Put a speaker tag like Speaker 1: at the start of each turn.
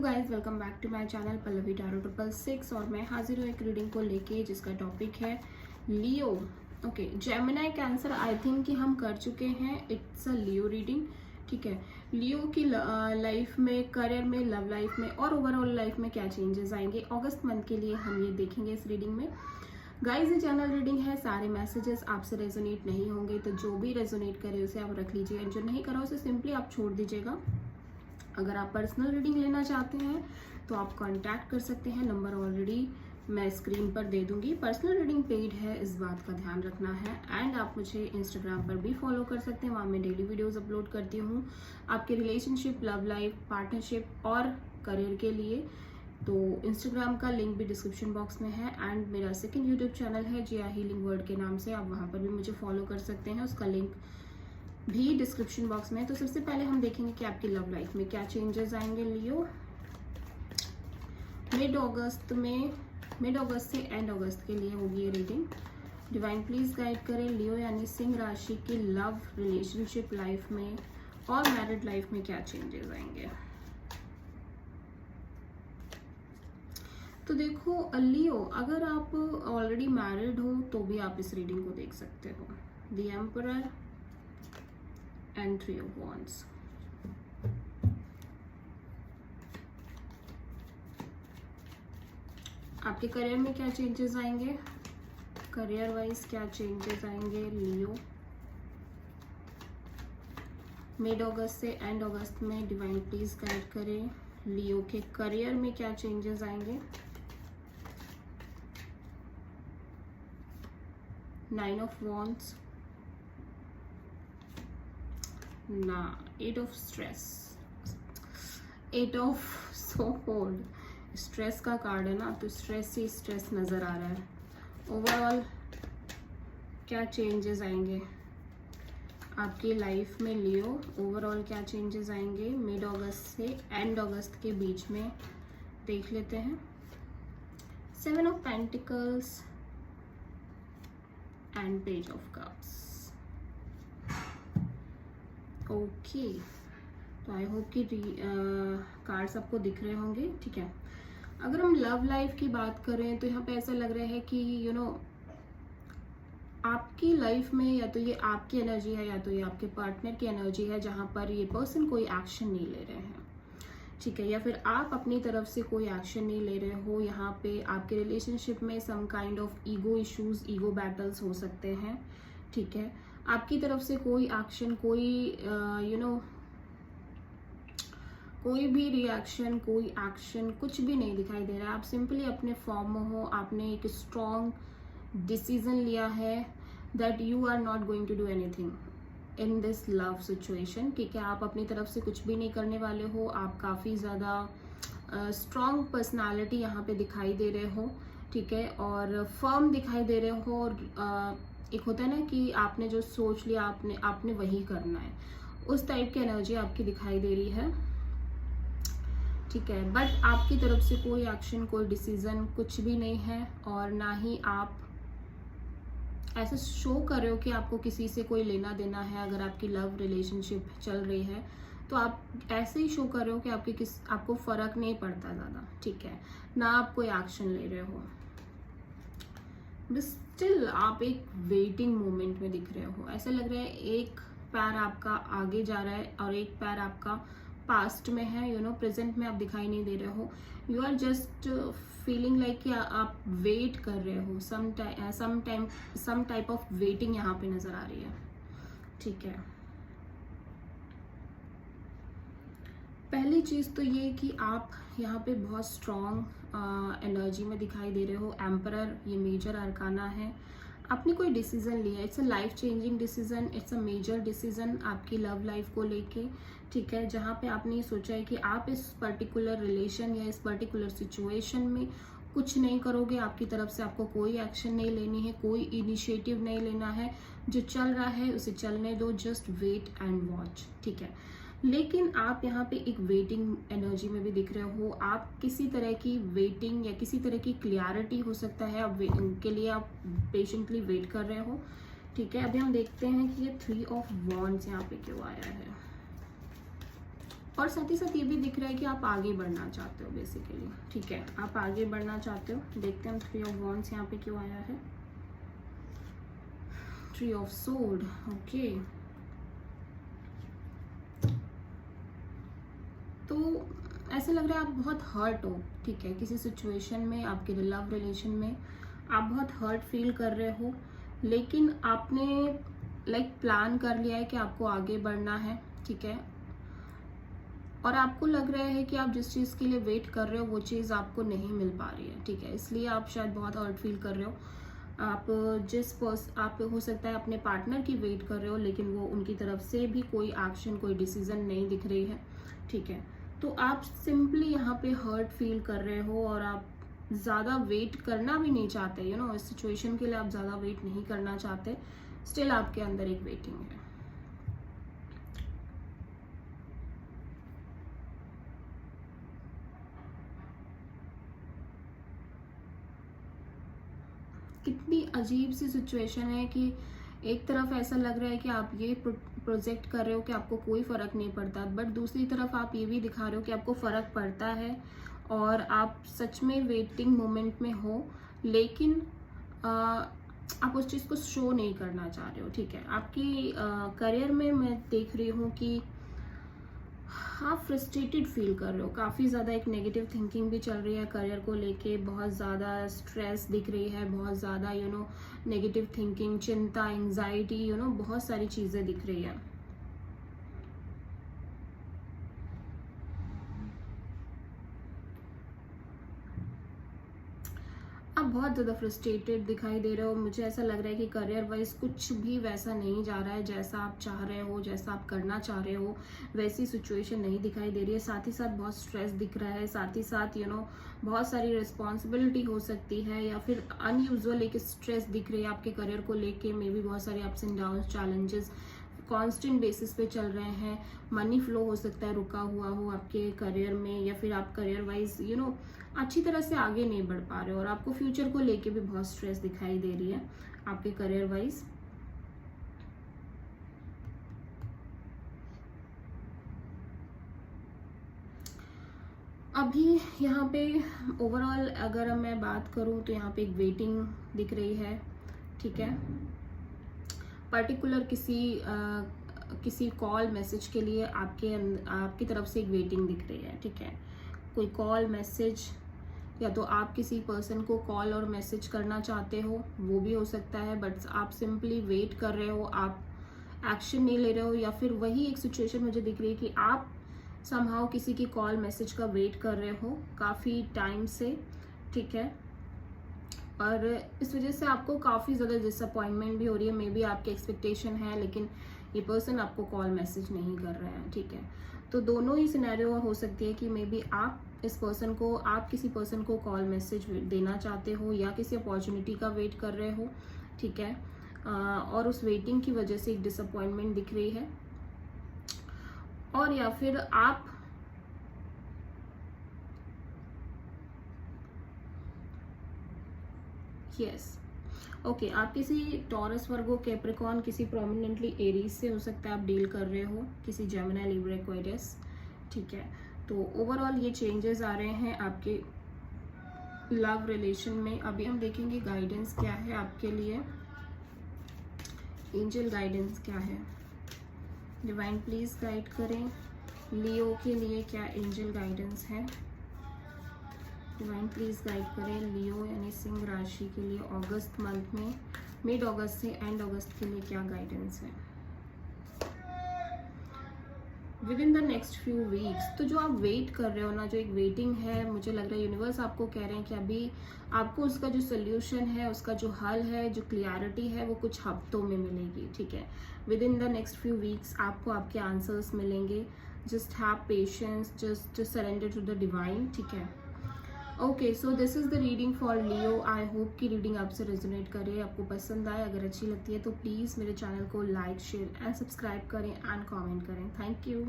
Speaker 1: Guys, welcome back to my channel Pallavi tarot 666 और मैं हाजिर हूँ एक रीडिंग को लेके जिसका टॉपिक है Leo. Okay, Gemini Cancer I think कि हम कर चुके हैं। It's a Leo reading. ठीक है, लियो की लाइफ में, करियर में, लव लाइफ में और ओवरऑल लाइफ में क्या चेंजेस आएंगे अगस्त मंथ के लिए हम ये देखेंगे इस रीडिंग में। गाइज, ये जनरल रीडिंग है, सारे मैसेजेस आपसे रेजोनेट नहीं होंगे, तो जो भी रेजोनेट करे उसे आप रख लीजिए, जो नहीं करा उसे सिंपली आप छोड़ दीजिएगा। अगर आप पर्सनल रीडिंग लेना चाहते हैं तो आप कांटेक्ट कर सकते हैं, नंबर ऑलरेडी मैं स्क्रीन पर दे दूंगी। पर्सनल रीडिंग पेड है, इस बात का ध्यान रखना है। एंड आप मुझे इंस्टाग्राम पर भी फॉलो कर सकते हैं, वहाँ मैं डेली वीडियोस अपलोड करती हूँ आपके रिलेशनशिप, लव लाइफ, पार्टनरशिप और करियर के लिए। तो इंस्टाग्राम का लिंक भी डिस्क्रिप्शन बॉक्स में है। एंड मेरा सेकंड यूट्यूब चैनल है जिया हीलिंग वर्ड के नाम से, आप वहाँ पर भी मुझे फॉलो कर सकते हैं, उसका लिंक भी डिस्क्रिप्शन बॉक्स में है। तो सबसे पहले हम देखेंगे कि आपकी लव लाइफ में क्या चेंजेस आएंगे लियो मिड अगस्त से एंड अगस्त के लिए होगी ये रीडिंग। डिवाइन प्लीज गाइड करें लियो यानी सिंह राशि की लव, रिलेशनशिप लाइफ में और मैरिड लाइफ में क्या चेंजेस आएंगे। तो देखो लियो, अगर आप ऑलरेडी मैरिड हो तो भी आप इस रीडिंग को देख सकते हो। The emperor and 3 of wands। आपके करियर में क्या चेंजेस आएंगे, करियर वाइज क्या चेंजेस आएंगे लियो मिड अगस्त से एंड अगस्त में। डिवाइन प्लीज गाइड करें लियो के करियर में क्या चेंजेस आएंगे। 9 of wands ना, 8 of stress, 8 of sword। Stress का कार्ड है ना, तो स्ट्रेस ही स्ट्रेस नजर आ रहा है। ओवरऑल क्या चेंजेस आएंगे आपकी लाइफ में लियो, ओवरऑल क्या चेंजेस आएंगे मिड अगस्त से एंड अगस्त के बीच में, देख लेते हैं। 7 of Pentacles and page of cups. Okay, तो आई होप कि कार्ड्स आपको दिख रहे होंगे। ठीक है, अगर हम लव लाइफ की बात करें तो यहाँ पे ऐसा लग रहा है कि आपकी लाइफ में या तो ये आपकी एनर्जी है या तो ये आपके पार्टनर की एनर्जी है, जहाँ पर ये पर्सन कोई एक्शन नहीं ले रहे हैं। ठीक है, या फिर आप अपनी तरफ से कोई एक्शन नहीं ले रहे हो। यहाँ पे आपके रिलेशनशिप में some kind of ego issues, ego battles हो सकते हैं। ठीक है, आपकी तरफ से कोई एक्शन, कोई कोई भी रिएक्शन, कोई एक्शन कुछ भी नहीं दिखाई दे रहा है। आप सिंपली अपने फॉर्म में हो, आपने एक स्ट्रॉन्ग डिसीजन लिया है that you are not going to do anything in this love situation. ठीक है, आप अपनी तरफ से कुछ भी नहीं करने वाले हो। आप काफ़ी ज़्यादा स्ट्रॉन्ग पर्सनालिटी यहाँ पे दिखाई दे रहे हो। ठीक है, और फर्म दिखाई दे रहे हो। और एक होता है ना कि आपने जो सोच लिया आपने वही करना है, उस टाइप की एनर्जी आपकी दिखाई दे रही है। ठीक है, बट आपकी तरफ से कोई एक्शन, कोई डिसीजन कुछ भी नहीं है। और ना ही आप ऐसे शो कर रहे हो कि आपको किसी से कोई लेना देना है। अगर आपकी लव रिलेशनशिप चल रही है तो आप ऐसे ही शो कर रहे हो कि आपको फर्क नहीं पड़ता ज़्यादा। ठीक है, ना आप कोई एक्शन ले रहे हो, बस स्टिल आप एक वेटिंग मोमेंट में दिख रहे हो। ऐसा लग रहा है एक पैर आपका आगे जा रहा है और एक पैर आपका पास्ट में है। प्रेजेंट में आप दिखाई नहीं दे रहे हो। You are just feeling like कि आप वेट कर रहे हो। सम टाइप ऑफ वेटिंग यहाँ पे नजर आ रही है। ठीक है, पहली चीज तो ये कि आप यहाँ पे बहुत स्ट्रॉन्ग एनर्जी में दिखाई दे रहे हो। एम्परर ये मेजर अरकाना है। आपने कोई डिसीजन लिया, it's a life changing decision, it's a major decision आपकी लव लाइफ को लेके। ठीक है, जहाँ पे आपने ये सोचा है कि आप इस पर्टिकुलर रिलेशन या इस पर्टिकुलर सिचुएशन में कुछ नहीं करोगे। आपकी तरफ से आपको कोई एक्शन नहीं लेनी है, कोई इनिशिएटिव नहीं लेना है। जो चल रहा है उसे चलने दो, जस्ट वेट एंड वॉच। ठीक है, लेकिन आप यहाँ पे एक वेटिंग एनर्जी में भी दिख रहे हो। आप किसी तरह की वेटिंग या किसी तरह की क्लियरिटी हो सकता है अब के लिए आप पेशेंटली वेट कर रहे हो। ठीक है, अभी हम देखते हैं कि ये 3 of Wands यहाँ पे क्यों आया है। और साथ ही साथ ये भी दिख रहा है कि आप आगे बढ़ना चाहते हो बेसिकली, ठीक है, आप आगे बढ़ना चाहते हो। देखते हैं 3 ऑफ वॉन्ड्स यहाँ पे क्यों आया है। 3 ऑफ सोर्ड, ओके। तो ऐसा लग रहा है आप बहुत हर्ट हो, ठीक है, किसी सिचुएशन में, आपके लव रिलेशन में आप बहुत हर्ट फील कर रहे हो, लेकिन आपने प्लान कर लिया है कि आपको आगे बढ़ना है, ठीक है, और आपको लग रहा है कि आप जिस चीज़ के लिए वेट कर रहे हो वो चीज़ आपको नहीं मिल पा रही है, ठीक है, इसलिए आप शायद बहुत हर्ट फील कर रहे हो। आप हो सकता है अपने पार्टनर की वेट कर रहे हो, लेकिन वो उनकी तरफ से भी कोई एक्शन, कोई डिसीजन नहीं दिख रही है, ठीक है। तो आप सिंपली यहाँ पे हर्ट फील कर रहे हो और आप ज़्यादा वेट करना भी नहीं चाहते, यू नो, इस सिचुएशन के लिए आप ज़्यादा वेट नहीं करना चाहते, स्टिल आपके अंदर एक वेटिंग है। कितनी अजीब सी सिचुएशन है कि एक तरफ ऐसा लग रहा है कि आप ये प्रोजेक्ट कर रहे हो कि आपको कोई फ़र्क नहीं पड़ता, बट दूसरी तरफ आप ये भी दिखा रहे हो कि आपको फ़र्क पड़ता है और आप सच में वेटिंग मोमेंट में हो, लेकिन आप उस चीज़ को शो नहीं करना चाह रहे हो, ठीक है। आपकी करियर में मैं देख रही हूँ कि आप फ्रस्ट्रेटेड फील कर रहे हो, काफ़ी ज़्यादा एक नेगेटिव थिंकिंग भी चल रही है करियर को लेके, बहुत ज़्यादा स्ट्रेस दिख रही है, बहुत ज़्यादा नेगेटिव थिंकिंग, चिंता, एंजाइटी, बहुत सारी चीज़ें दिख रही है। आप बहुत ज़्यादा फ्रस्ट्रेटेड दिखाई दे रहे हो। मुझे ऐसा लग रहा है कि करियर वाइज कुछ भी वैसा नहीं जा रहा है जैसा आप चाह रहे हो, जैसा आप करना चाह रहे हो, वैसी सिचुएशन नहीं दिखाई दे रही है। साथ ही साथ बहुत स्ट्रेस दिख रहा है, साथ ही साथ बहुत सारी रिस्पॉन्सिबिलिटी हो सकती है, या फिर अनयूजुअल एक स्ट्रेस दिख रही है आपके करियर को लेके। मे बी बहुत सारे ups and down, challenges constant basis पे चल रहे हैं। मनी फ्लो हो सकता है रुका हुआ हो आपके करियर में, या फिर आप करियर वाइज अच्छी तरह से आगे नहीं बढ़ पा रहे हो, और आपको फ्यूचर को लेके भी बहुत स्ट्रेस दिखाई दे रही है आपके करियर वाइज। अभी यहाँ पे ओवरऑल अगर मैं बात करूँ तो यहाँ पे एक वेटिंग दिख रही है, ठीक है। पर्टिकुलर किसी कॉल मैसेज के लिए आपकी तरफ से एक वेटिंग दिख रही है, ठीक है। कोई कॉल मैसेज, या तो आप किसी पर्सन को कॉल और मैसेज करना चाहते हो, वो भी हो सकता है, बट आप सिंपली वेट कर रहे हो, आप एक्शन नहीं ले रहे हो, या फिर वही एक सिचुएशन मुझे दिख रही है कि आप समहाउ किसी की कॉल मैसेज का वेट कर रहे हो काफ़ी टाइम से, ठीक है, और इस वजह से आपको काफ़ी ज़्यादा डिसअपॉइंटमेंट भी हो रही है। मे बी आपकी एक्सपेक्टेशन है, लेकिन ये पर्सन आपको कॉल मैसेज नहीं कर रहे हैं, ठीक है। तो दोनों ही सिनेरियो हो सकती है कि मे बी आप किसी पर्सन को कॉल मैसेज देना चाहते हो, या किसी अपॉर्चुनिटी का वेट कर रहे हो, ठीक है, और उस वेटिंग की वजह से एक डिसअपॉइंटमेंट दिख रही है, और या फिर आप ओके, आप किसी टॉरस, वर्गो, कैप्रिकॉर्न, किसी प्रोमिनेंटली एरीज से हो सकता है आप डील कर रहे हो, किसी जेमिनी, लिब्रा, एक्वेरियस, ठीक है। तो ओवरऑल ये चेंजेस आ रहे हैं आपके लव रिलेशन में। अभी हम देखेंगे गाइडेंस क्या है आपके लिए, एंजल गाइडेंस क्या है। डिवाइन प्लीज गाइड करें लियो के लिए, क्या एंजल गाइडेंस है। डिवाइन प्लीज गाइड करें लियो यानी सिंह राशि के लिए अगस्त मंथ में, मिड अगस्त से एंड अगस्त के लिए क्या गाइडेंस है within the next few weeks. तो जो आप वेट कर रहे हो ना, जो एक वेटिंग है, मुझे लग रहा है यूनिवर्स आपको कह रहे हैं कि अभी आपको उसका जो सोल्यूशन है, उसका जो हल है, जो क्लियरिटी है, वो कुछ हफ्तों में मिलेगी, ठीक है। Within the next few weeks आपको आपके आंसर्स मिलेंगे। Just have patience, just surrender to the divine, ठीक है। Okay, so this is the reading for Leo. I hope कि रीडिंग आपसे रेजोनेट करे, आपको पसंद आए। अगर अच्छी लगती है तो प्लीज़ मेरे चैनल को लाइक, शेयर एंड सब्सक्राइब करें एंड कमेंट करें। Thank you.